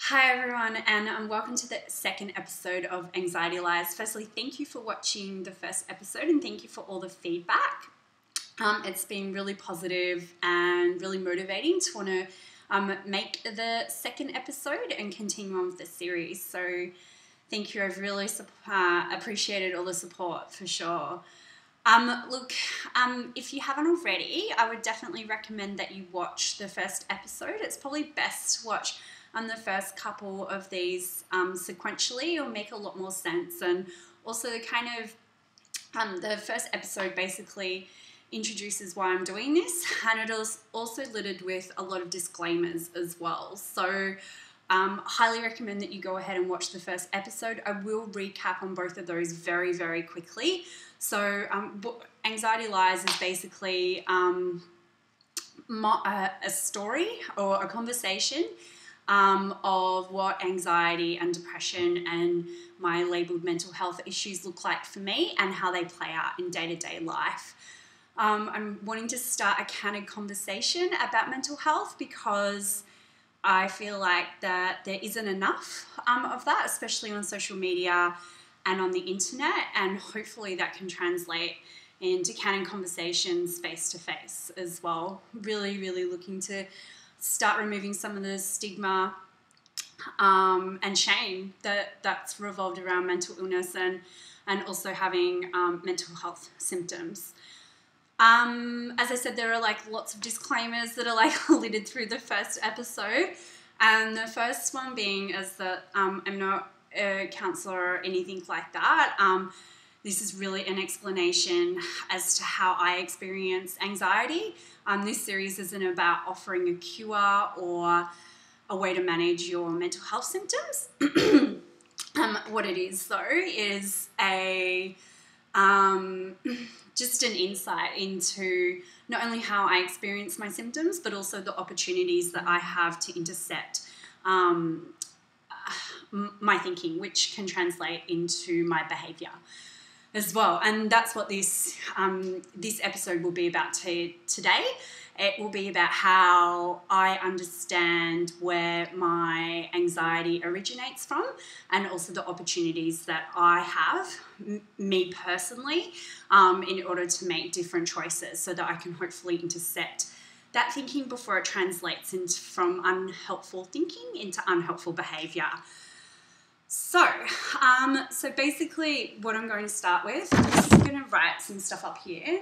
Hi everyone, and welcome to the second episode of Anxiety Lies. Firstly, thank you for watching the first episode and thank you for all the feedback. It's been really positive and really motivating to want to make the second episode and continue on with the series. So thank you. I've really appreciated all the support for sure. If you haven't already, I would definitely recommend that you watch the first episode. It's probably best to watch the first couple of these sequentially. It'll make a lot more sense. And also the first episode basically introduces why I'm doing this, and it is also littered with a lot of disclaimers as well. So highly recommend that you go ahead and watch the first episode. I will recap on both of those very, very quickly. So Anxiety Lies is basically a story or a conversation of what anxiety and depression and my labelled mental health issues look like for me and how they play out in day-to-day life. I'm wanting to start a candid conversation about mental health because I feel like that there isn't enough of that, especially on social media and on the internet, and hopefully that can translate into candid conversations face-to-face as well. Really, really looking to start removing some of the stigma and shame that's revolved around mental illness and also having mental health symptoms. As I said, there are lots of disclaimers that are littered through the first episode, and the first one being is that I'm not a counsellor or anything like that. This is really an explanation as to how I experience anxiety. This series isn't about offering a cure or a way to manage your mental health symptoms. What it is, though, is just an insight into not only how I experience my symptoms, but also the opportunities that I have to intercept my thinking, which can translate into my behaviour as well. And that's what this episode will be about today. It will be about how I understand where my anxiety originates from, and also the opportunities that I have, me personally, in order to make different choices so that I can hopefully intercept that thinking before it translates from unhelpful thinking into unhelpful behaviour. So basically what I'm going to start with, I'm just going to write some stuff up here.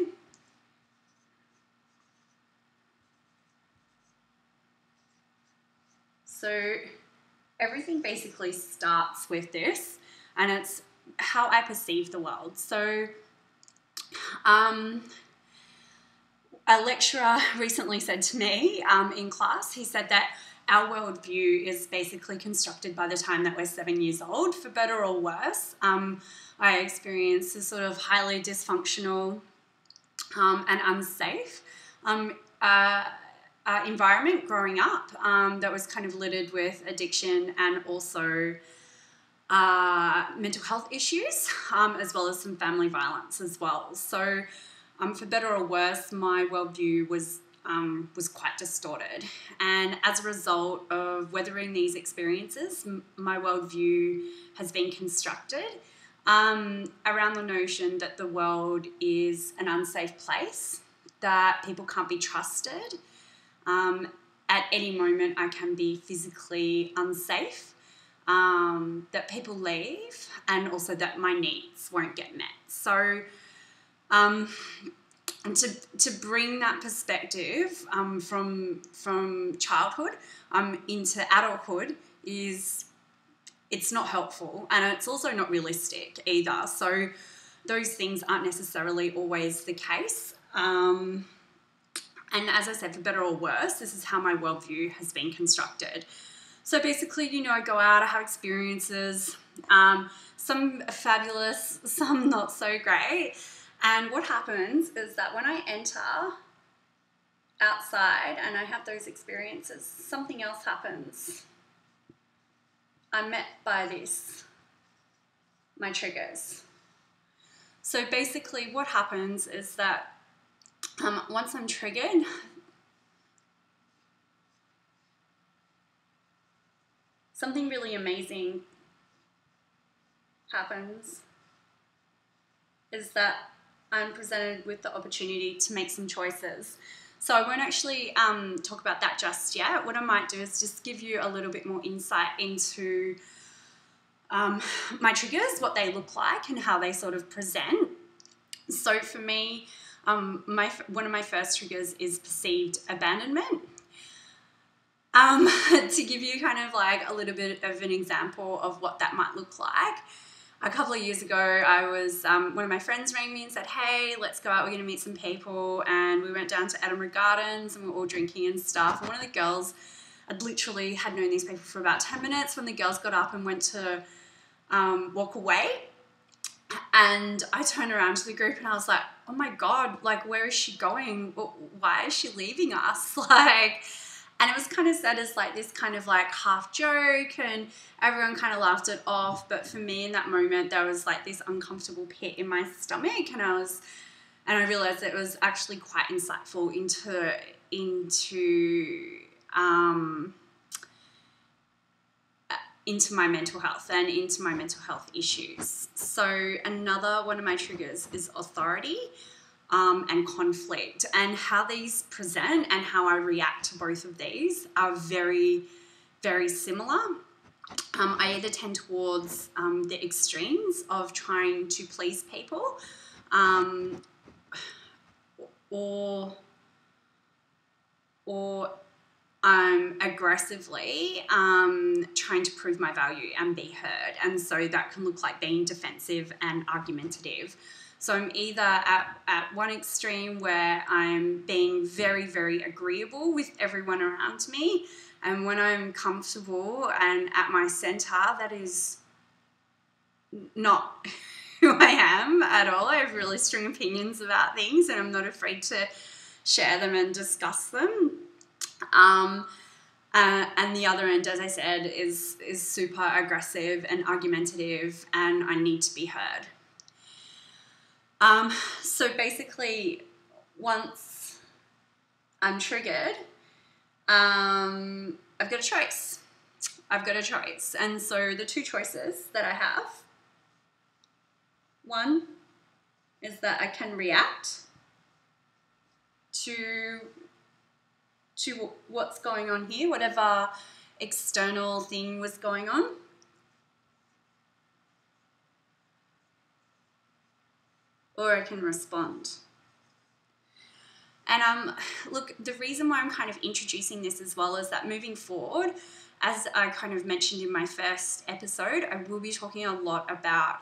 So everything basically starts with this, and it's how I perceive the world. So a lecturer recently said to me in class, he said that our worldview is basically constructed by the time that we're 7 years old, for better or worse. I experienced a sort of highly dysfunctional and unsafe environment growing up that was kind of littered with addiction and also mental health issues, as well as some family violence as well. So for better or worse, my worldview was quite distorted. And as a result of weathering these experiences, my worldview has been constructed around the notion that the world is an unsafe place, that people can't be trusted. At any moment I can be physically unsafe, that people leave, and also that my needs won't get met. So to bring that perspective from childhood into adulthood it's not helpful, and it's also not realistic either. So those things aren't necessarily always the case. And as I said, for better or worse, this is how my worldview has been constructed. So basically, I go out, I have experiences, some are fabulous, some not so great. And what happens is that when I enter outside and I have those experiences, something else happens. I'm met by my triggers. So basically what happens is that once I'm triggered, something really amazing happens is that I'm presented with the opportunity to make some choices. So I won't actually talk about that just yet. What I might do is just give you a little bit more insight into my triggers, what they look like and how they sort of present. So for me, one of my first triggers is perceived abandonment. To give you kind of like a little bit of an example of what that might look like, a couple of years ago, I was, one of my friends rang me and said, hey, let's go out, we're going to meet some people. And we went down to Edinburgh Gardens and we were all drinking and stuff. And one of the girls, I'd literally had known these people for about 10 minutes when the girls got up and went to walk away. And I turned around to the group and I was like, oh my God, like, where is she going? Why is she leaving us? Like, and it was kind of said as like this kind of like half joke and everyone kind of laughed it off. But for me in that moment, there was like this uncomfortable pit in my stomach and I realized that it was actually quite insightful into my mental health and into my mental health issues. So another one of my triggers is authority and conflict, and how these present and how I react to both of these are very, very similar. I either tend towards the extremes of trying to please people or aggressively trying to prove my value and be heard. And so that can look like being defensive and argumentative. So I'm either at one extreme where I'm being very, very agreeable with everyone around me. And when I'm comfortable and at my center, that is not who I am at all. I have really strong opinions about things and I'm not afraid to share them and discuss them. And the other end, as I said, is super aggressive and argumentative, and I need to be heard. So basically, once I'm triggered, I've got a choice. And so the two choices that I have, one is that I can react to what's going on here, whatever external thing was going on. Or I can respond. And look, the reason why I'm kind of introducing this as well is that moving forward, as I kind of mentioned in my first episode, I will be talking a lot about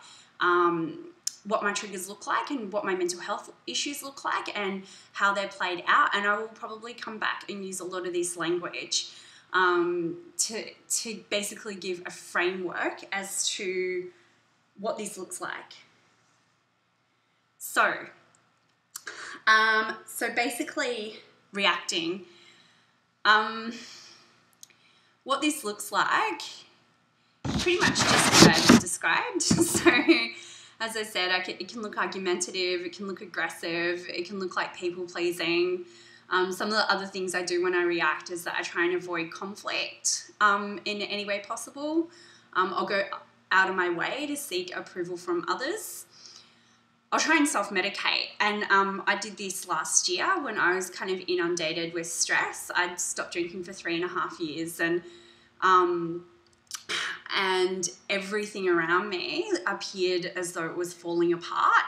what my triggers look like and what my mental health issues look like and how they're played out. And I will probably come back and use a lot of this language to basically give a framework as to what this looks like. So basically reacting, what this looks like, pretty much just what I've described. So as I said, it can look argumentative, it can look aggressive, it can look like people pleasing. Some of the other things I do when I react is that I try and avoid conflict in any way possible. I'll go out of my way to seek approval from others. I'll try and self-medicate, and I did this last year when I was kind of inundated with stress. I'd stopped drinking for 3.5 years, and everything around me appeared as though it was falling apart.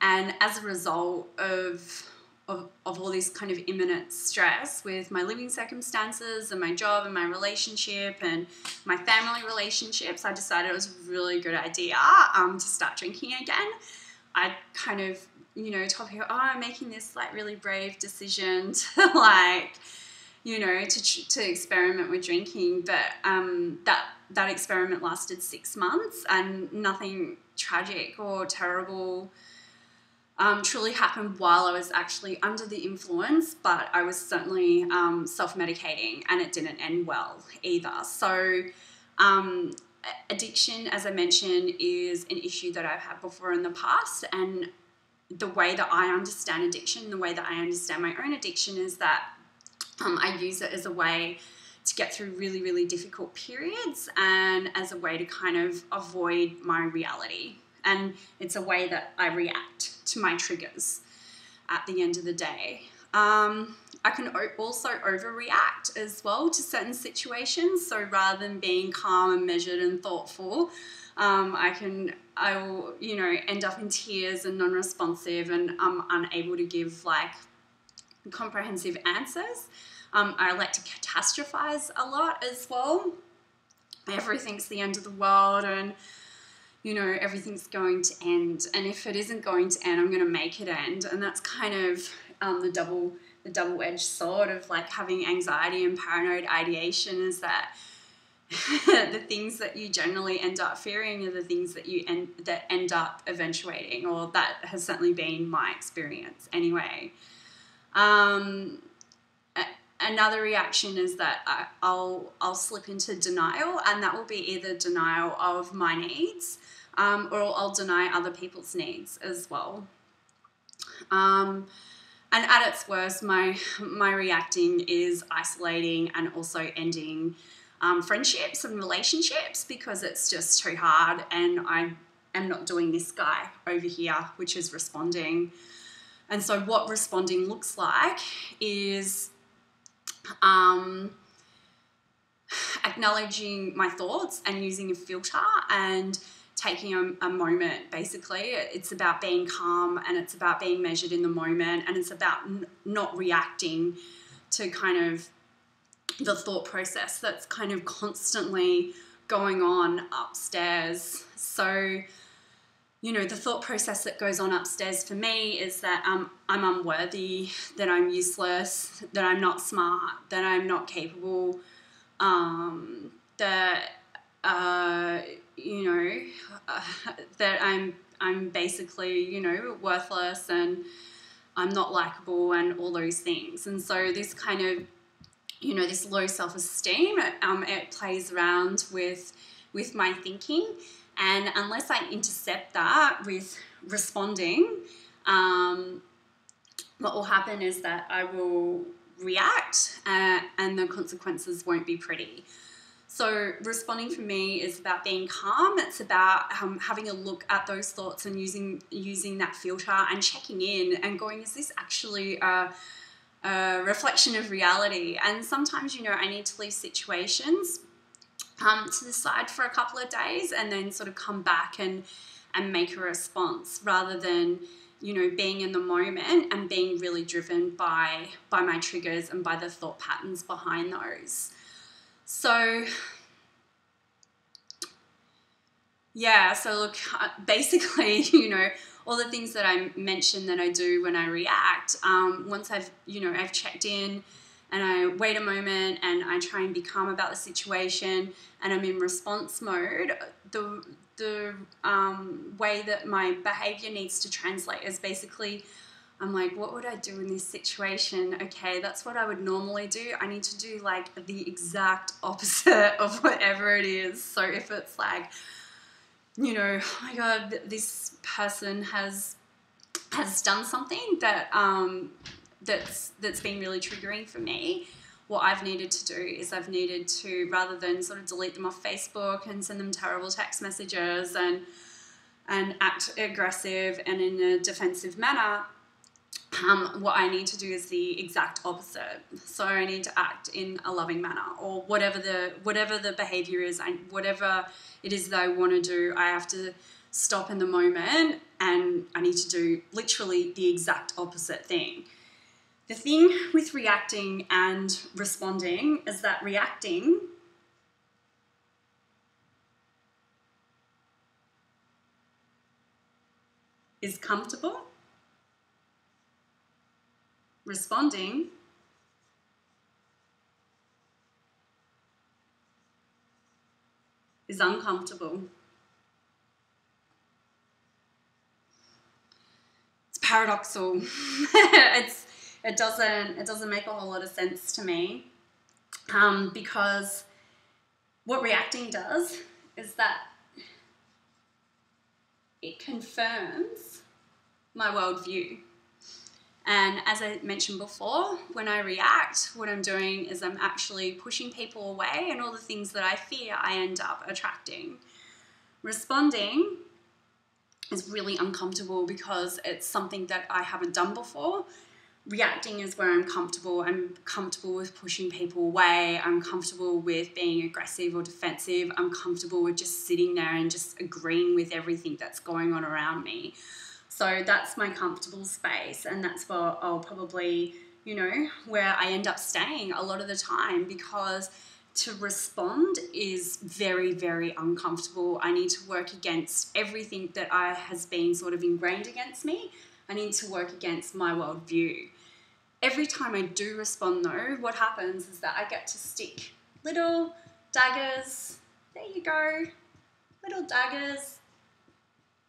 And as a result of all this kind of imminent stress with my living circumstances and my job and my relationship and my family relationships, I decided it was a really good idea to start drinking again. I kind of, told people, I'm making this like really brave decision to to experiment with drinking. But that experiment lasted 6 months and nothing tragic or terrible truly happened while I was actually under the influence, but I was certainly self-medicating and it didn't end well either. So addiction, as I mentioned, is an issue that I've had before in the past, and the way that I understand addiction, the way that I understand my own addiction is that I use it as a way to get through really, really difficult periods, and as a way to kind of avoid my reality. And it's a way that I react to my triggers at the end of the day. I can also overreact as well to certain situations. So rather than being calm and measured and thoughtful, I will, you know, end up in tears and non-responsive, and I'm unable to give like comprehensive answers. I like to catastrophize a lot as well. Everything's the end of the world, and you know, everything's going to end. And if it isn't going to end, I'm going to make it end. And that's kind of the double-edged sword of like having anxiety and paranoid ideation, is that the things that you generally end up fearing are the things that end up eventuating, or that has certainly been my experience anyway. Another reaction is that I'll slip into denial, and that will be either denial of my needs, or I'll deny other people's needs as well. And at its worst, my reacting is isolating and also ending friendships and relationships, because it's just too hard, and I am not doing this guy over here, which is responding. And so what responding looks like is acknowledging my thoughts and using a filter and taking a moment. Basically, it's about being calm, and it's about being measured in the moment, and it's about not reacting to kind of the thought process that's kind of constantly going on upstairs. So, you know, the thought process that goes on upstairs for me is that I'm unworthy, that I'm useless, that I'm not smart, that I'm not capable, that that I'm basically, you know, worthless, and I'm not likable, and all those things. And so this kind of, you know, this low self-esteem, it plays around with my thinking. And unless I intercept that with responding, what will happen is that I will react, and the consequences won't be pretty. So responding for me is about being calm. It's about having a look at those thoughts and using that filter and checking in and going, is this actually a reflection of reality? And sometimes, you know, I need to leave situations to the side for a couple of days, and then sort of come back and make a response, rather than, you know, being in the moment and being really driven by my triggers and by the thought patterns behind those. So yeah, so look, basically, you know, all the things that I mentioned that I do when I react, once I've checked in, and I wait a moment and I try and be calm about the situation, and I'm in response mode, the way that my behavior needs to translate is basically, I'm like, what would I do in this situation? Okay, that's what I would normally do. I need to do like the exact opposite of whatever it is. So if it's like, you know, oh my God, this person has done something that that's been really triggering for me, what I've needed to do is I've needed to, rather than sort of delete them off Facebook and send them terrible text messages and act aggressive and in a defensive manner, what I need to do is the exact opposite. So I need to act in a loving manner, or whatever the behavior is, and whatever it is that I want to do, I have to stop in the moment, and I need to do literally the exact opposite thing. The thing with reacting and responding is that reacting is comfortable. Responding is uncomfortable. It's paradoxal. It doesn't make a whole lot of sense to me, because what reacting does is that it confirms my worldview. And as I mentioned before, when I react, what I'm doing is I'm actually pushing people away, and all the things that I fear, I end up attracting. Responding is really uncomfortable because it's something that I haven't done before. Reacting is where I'm comfortable. I'm comfortable with pushing people away. I'm comfortable with being aggressive or defensive. I'm comfortable with just sitting there and just agreeing with everything that's going on around me. So that's my comfortable space, and that's where I'll probably, where I end up staying a lot of the time, because to respond is very, very uncomfortable. I need to work against everything that has been sort of ingrained against me. I need to work against my worldview. Every time I do respond though, what happens is that I get to stick little daggers, there you go, little daggers,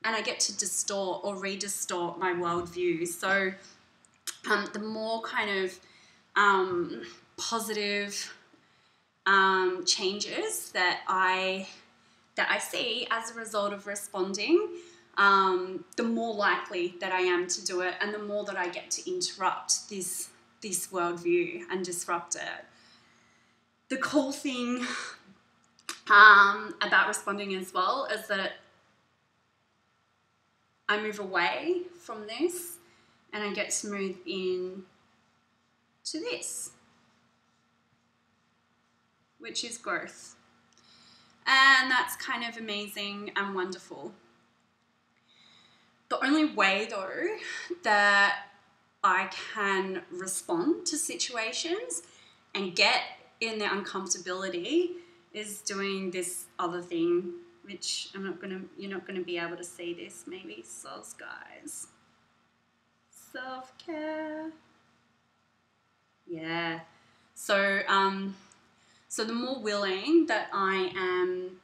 and I get to distort or re-distort my worldview. So the more kind of positive changes that I see as a result of responding, the more likely that I am to do it, and the more that I get to interrupt this worldview and disrupt it. The cool thing about responding as well is that I move away from this and I get to move in to this, which is growth. And that's kind of amazing and wonderful. The only way though that I can respond to situations and get in the uncomfortability is doing this other thing, which you're not gonna be able to see this maybe, so guys. Self-care. Yeah. So the more willing that I am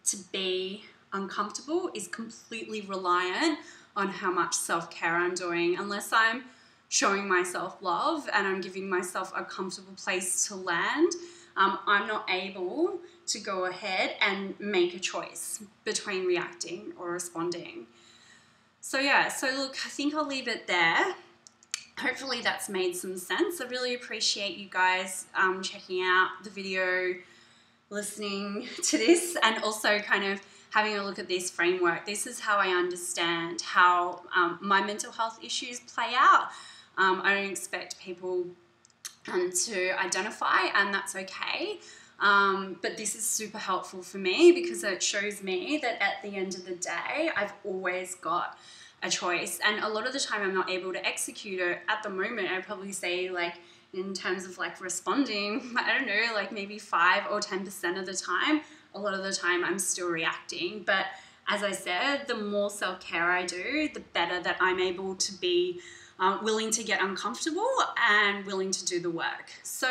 to be uncomfortable is completely reliant on how much self-care I'm doing. Unless I'm showing myself love and I'm giving myself a comfortable place to land, I'm not able to go ahead and make a choice between reacting or responding. So yeah, so look, I think I'll leave it there. Hopefully that's made some sense. I really appreciate you guys checking out the video, listening to this, and also kind of having a look at this framework. This is how I understand how my mental health issues play out. I don't expect people to identify, and that's okay. But this is super helpful for me because it shows me that at the end of the day, I've always got a choice. And a lot of the time I'm not able to execute it. At the moment, I'd probably say, like, in terms of like responding, I don't know, like maybe 5 or 10% of the time. A lot of the time I'm still reacting. But as I said, the more self-care I do, the better that I'm able to be willing to get uncomfortable and willing to do the work. So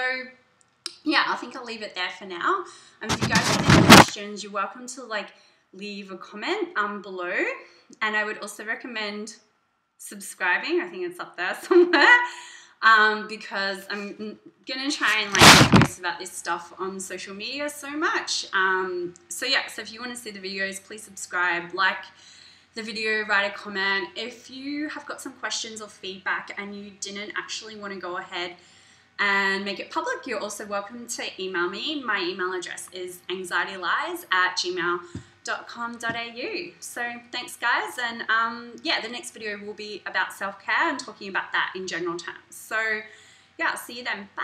yeah, I think I'll leave it there for now. If you guys have any questions, you're welcome to like leave a comment below. And I would also recommend subscribing. I think it's up there somewhere. Because I'm gonna try and like post about this stuff on social media so much. So yeah, so if you want to see the videos, please subscribe, like the video, write a comment. If you have got some questions or feedback and you didn't actually want to go ahead and make it public, you're also welcome to email me. My email address is anxietylies@gmail.com.au. So thanks guys, and yeah, the next video will be about self-care and talking about that in general terms. So yeah, I'll see you then. Bye.